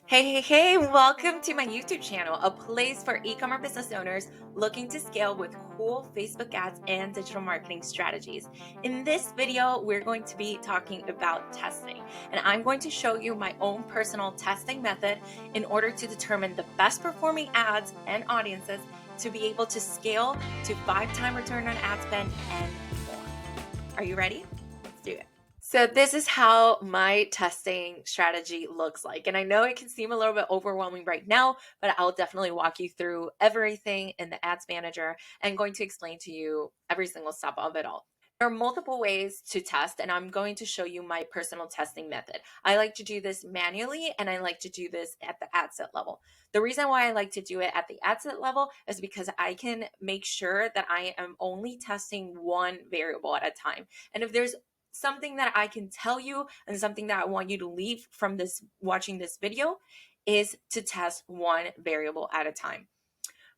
Hey, welcome to my YouTube channel, a place for e-commerce business owners looking to scale with cool Facebook ads and digital marketing strategies. In this video, we're going to be talking about testing, and I'm going to show you my own personal testing method in order to determine the best performing ads and audiences to be able to scale to 5-time return on ad spend and more. Are you ready? Let's do it. So this is how my testing strategy looks like. And I know it can seem a little bit overwhelming right now, but I'll definitely walk you through everything in the ads manager and going to explain to you every single step of it all. There are multiple ways to test, and I'm going to show you my personal testing method. I like to do this manually, and I like to do this at the ad set level. The reason why I like to do it at the ad set level is because I can make sure that I am only testing one variable at a time. And if there's something that I can tell you and something that I want you to leave from this watching this video is to test one variable at a time.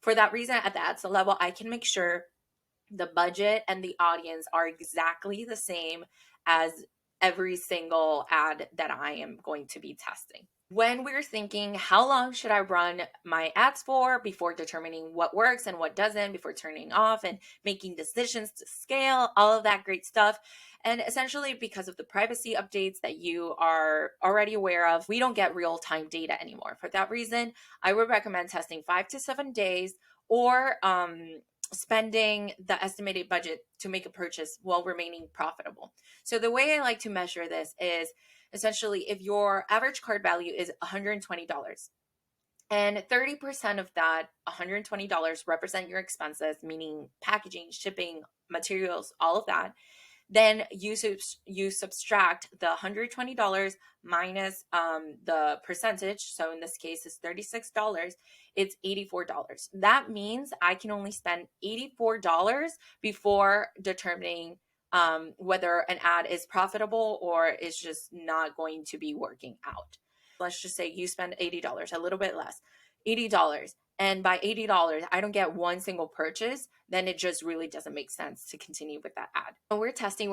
For that reason, at the ad set level, I can make sure the budget and the audience are exactly the same as every single ad that I am going to be testing. When we're thinking, how long should I run my ads for before determining what works and what doesn't, before turning off and making decisions to scale, all of that great stuff. And essentially, because of the privacy updates that you are already aware of, we don't get real-time data anymore. For that reason, I would recommend testing 5 to 7 days or spending the estimated budget to make a purchase while remaining profitable. So the way I like to measure this is essentially if your average cart value is $120 and 30% of that $120 represent your expenses, meaning packaging, shipping, materials, all of that, then you subtract the $120 minus the percentage. So in this case, it's $36. It's $84. That means I can only spend $84 before determining whether an ad is profitable or is just not going to be working out. Let's just say you spend $80, a little bit less, $80. And by $80, I don't get one single purchase, then it just really doesn't make sense to continue with that ad. When we're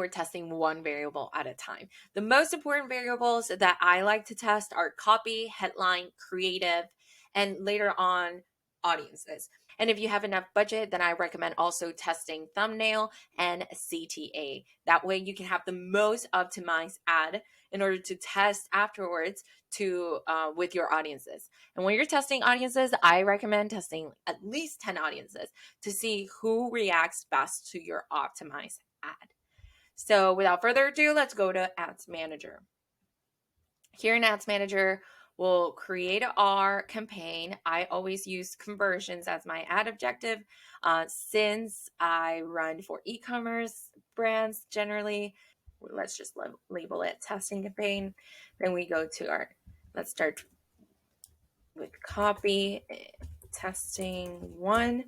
testing one variable at a time. The most important variables that I like to test are copy, headline, creative, and later on, audiences. And if you have enough budget, then I recommend also testing thumbnail and CTA. That way you can have the most optimized ad in order to test afterwards to with your audiences. And when you're testing audiences, I recommend testing at least 10 audiences to see who reacts best to your optimized ad. So without further ado, let's go to Ads Manager. Here in Ads Manager, we'll create our campaign. I always use conversions as my ad objective since I run for e-commerce brands generally. Let's just label it testing campaign. Then we go to let's start with copy, testing 1.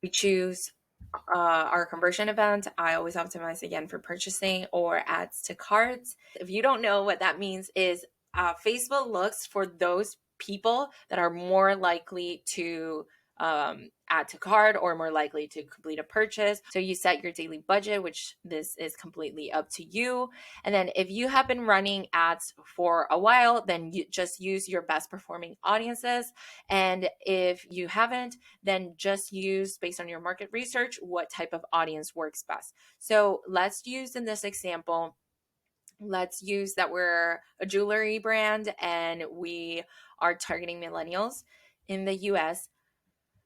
We choose our conversion event. I always optimize again for purchasing or ads to carts. If you don't know what that means is Facebook looks for those people that are more likely to add to cart or more likely to complete a purchase. So you set your daily budget, which this is completely up to you. And then if you have been running ads for a while, then you just use your best performing audiences. And if you haven't, then just use, based on your market research, what type of audience works best. So let's use in this example, let's use that we're a jewelry brand and we are targeting millennials in the US.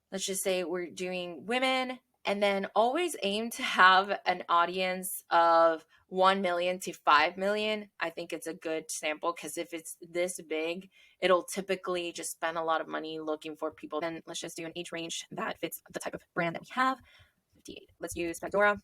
Let's just say we're doing women, and then always aim to have an audience of 1 million to 5 million. I think it's a good sample because if it's this big, it'll typically just spend a lot of money looking for people. Then let's just do an age range that fits the type of brand that we have. 58. Let's use Pandora.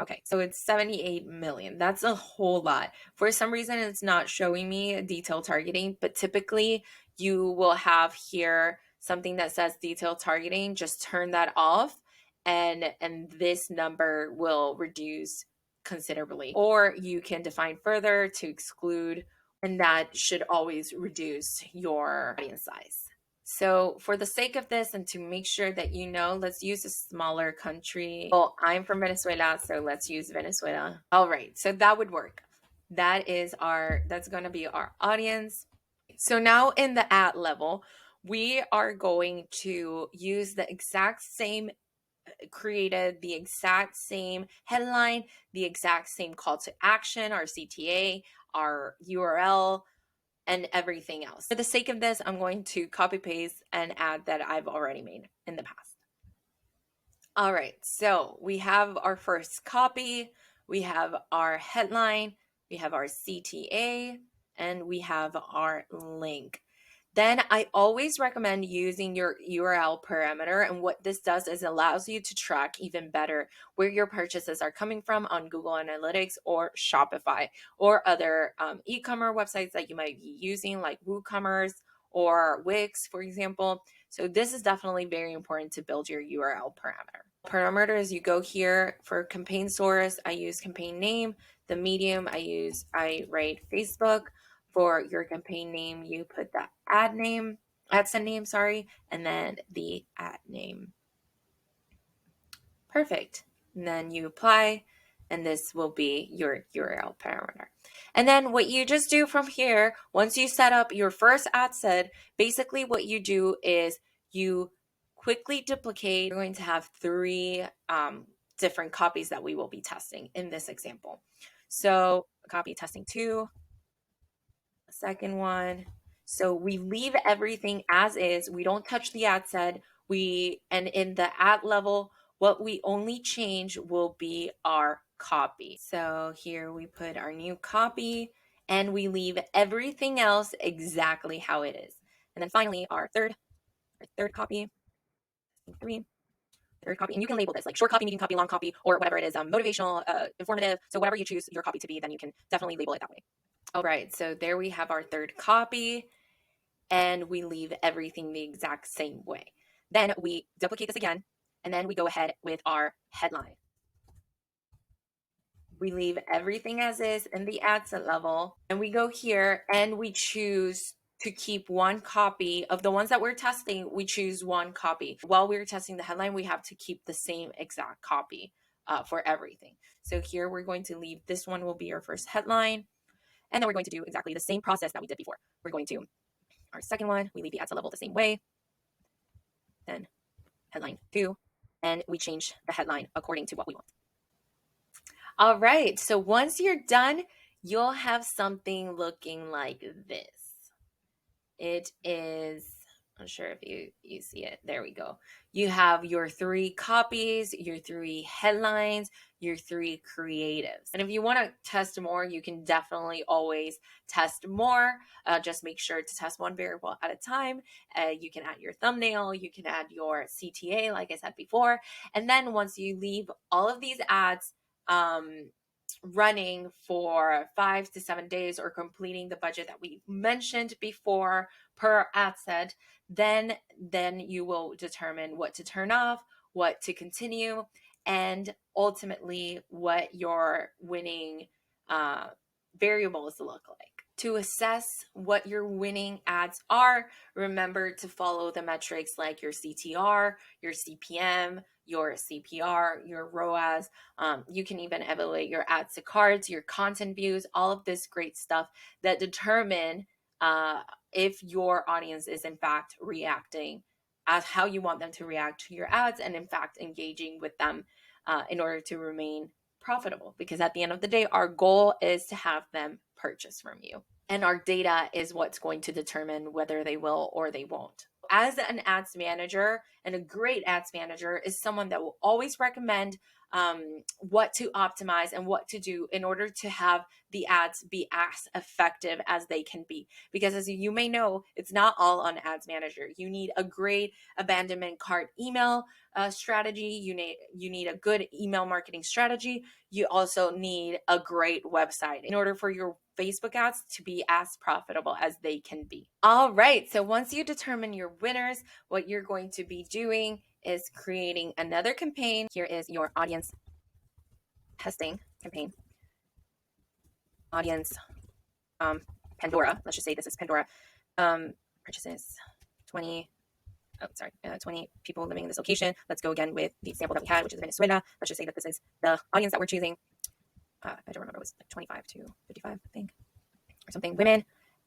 Okay, so it's 78 million. That's a whole lot. For some reason, it's not showing me detailed targeting, but typically you will have here something that says detailed targeting. Just turn that off and this number will reduce considerably. Or you can define further to exclude, and that should always reduce your audience size. So for the sake of this and to make sure that you know, let's use a smaller country. Well, I'm from Venezuela, so let's use Venezuela. All right, so that would work. That's going to be our audience. So now in the ad level, we are going to use the exact same created, the exact same headline, the exact same call to action, our CTA, our URL, and everything else. For the sake of this, I'm going to copy paste an ad that I've already made in the past. All right, so we have our first copy, we have our headline, we have our CTA, and we have our link. Then I always recommend using your URL parameter. And what this does is allows you to track even better where your purchases are coming from on Google Analytics or Shopify or other e-commerce websites that you might be using, like WooCommerce or Wix, for example. So this is definitely very important to build your URL parameter. Parameters, you go here for campaign source. I use campaign name. The medium I write Facebook. For your campaign name, you put the ad send name, and then the ad name. Perfect. And then you apply, and this will be your URL parameter. And then what you just do from here, once you set up your first ad set, basically what you do is you quickly duplicate. We're going to have 3 different copies that we will be testing in this example. So copy testing 2, second one. So we leave everything as is. We don't touch the ad set. And in the ad level, what we only change will be our copy. So here we put our new copy and we leave everything else exactly how it is. And then finally, our third copy, 3, third copy, and you can label this like short copy, medium copy, long copy, or whatever it is, motivational, informative. So whatever you choose your copy to be, then you can definitely label it that way. All right, so there we have our third copy, and we leave everything the exact same way. Then we duplicate this again, and then we go ahead with our headline. We leave everything as is in the ad set level, and we go here and we choose to keep one copy of the ones that we're testing. We choose one copy. While we're testing the headline, we have to keep the same exact copy for everything. So here we're going to leave, this one will be our first headline. And then we're going to do exactly the same process that we did before. We're going to, our second one, we leave the ad set level the same way. Then headline 2, and we change the headline according to what we want. All right, so once you're done, you'll have something looking like this. It is, I'm sure if you see it, there we go. You have your 3 copies, your 3 headlines, your 3 creatives. And if you want to test more, you can definitely always test more. Just make sure to test one variable at a time. You can add your thumbnail, you can add your CTA, like I said before. And then once you leave all of these ads running for 5 to 7 days or completing the budget that we mentioned before per ad set, then you will determine what to turn off, what to continue, and ultimately what your winning variables look like. To assess what your winning ads are, remember to follow the metrics like your CTR, your CPM, your CPR, your ROAS. You can even evaluate your ads to cards, your content views, all of this great stuff that determine if your audience is in fact reacting as how you want them to react to your ads, and in fact engaging with them in order to remain profitable. Because at the end of the day, our goal is to have them purchase from you. And our data is what's going to determine whether they will or they won't. As an ads manager, and a great ads manager is someone that will always recommend what to optimize and what to do in order to have the ads be as effective as they can be. Because as you may know, it's not all on ads manager. You need a great abandonment cart email strategy. You need a good email marketing strategy. You also need a great website in order for your Facebook ads to be as profitable as they can be. All right, so once you determine your winners, what you're going to be doing is creating another campaign. Here is your audience testing campaign. Audience Pandora. Let's just say this is Pandora. Purchases 20 people living in this location. Let's go again with the example that we had, which is Venezuela. Let's just say that this is the audience that we're choosing. I don't remember, it was like 25 to 55, I think, or something, women.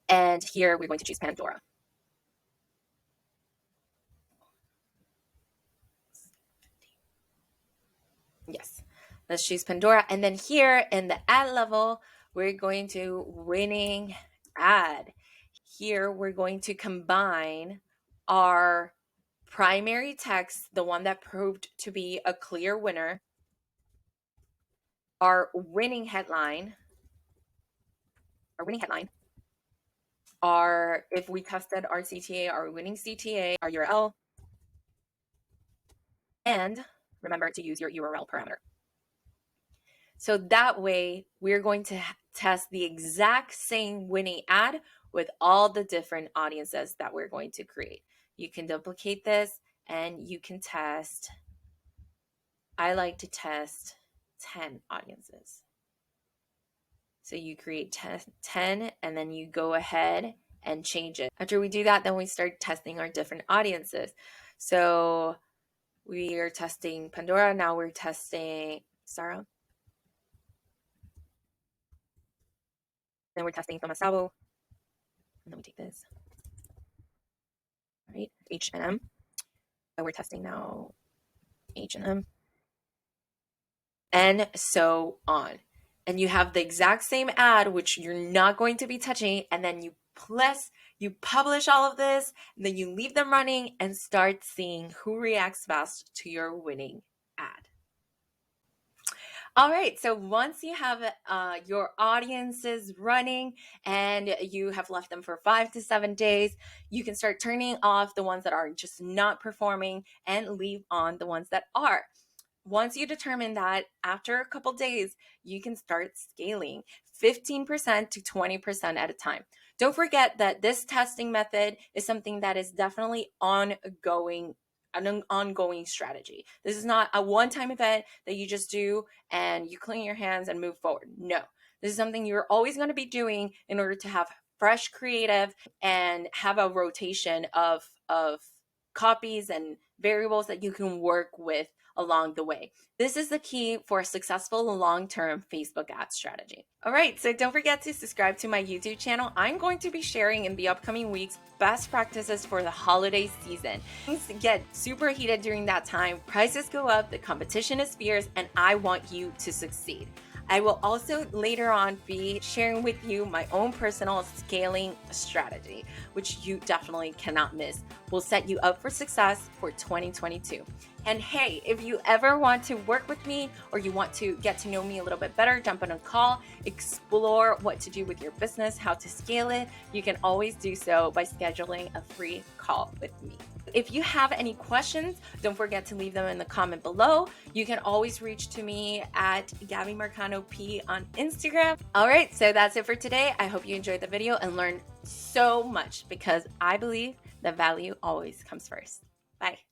And here we're going to choose Pandora. Yes, let's choose Pandora. And then here in the ad level, we're going to winning ad. Here we're going to combine our primary text, the one that proved to be a clear winner, our winning headline, our, if we tested our CTA, our winning CTA, our URL, and remember to use your URL parameter. So that way we're going to test the exact same winning ad with all the different audiences that we're going to create. You can duplicate this and you can test. I like to test 10 audiences. So you create 10 and then you go ahead and change it. After we do that, then we start testing our different audiences. So we are testing Pandora. Now we're testing Sarah. Then we're testing Tomasabo. And then we take this. All right, H&M. And we're testing now H&M. And so on. And you have the exact same ad, which you're not going to be touching. And then you publish all of this, and then you leave them running and start seeing who reacts best to your winning ad. All right, so once you have your audiences running and you have left them for 5 to 7 days, you can start turning off the ones that are just not performing and leave on the ones that are. Once you determine that, after a couple days, you can start scaling 15% to 20% at a time. Don't forget that this testing method is something that is definitely an ongoing strategy. This is not a one-time event that you just do and you clean your hands and move forward. No, this is something you're always going to be doing in order to have fresh creative and have a rotation of copies and variables that you can work with along the way. This is the key for a successful long-term Facebook ad strategy. All right, so don't forget to subscribe to my YouTube channel. I'm going to be sharing in the upcoming weeks best practices for the holiday season. Things get super heated during that time, prices go up, the competition is fierce, and I want you to succeed. I will also later on be sharing with you my own personal scaling strategy, which you definitely cannot miss. Will set you up for success for 2022. And hey, if you ever want to work with me or you want to get to know me a little bit better, jump on a call, explore what to do with your business, how to scale it, you can always do so by scheduling a free call with me. If you have any questions, don't forget to leave them in the comment below. You can always reach to me at Gabby Marcano P on Instagram. All right, so that's it for today. I hope you enjoyed the video and learned so much because I believe that value always comes first. Bye.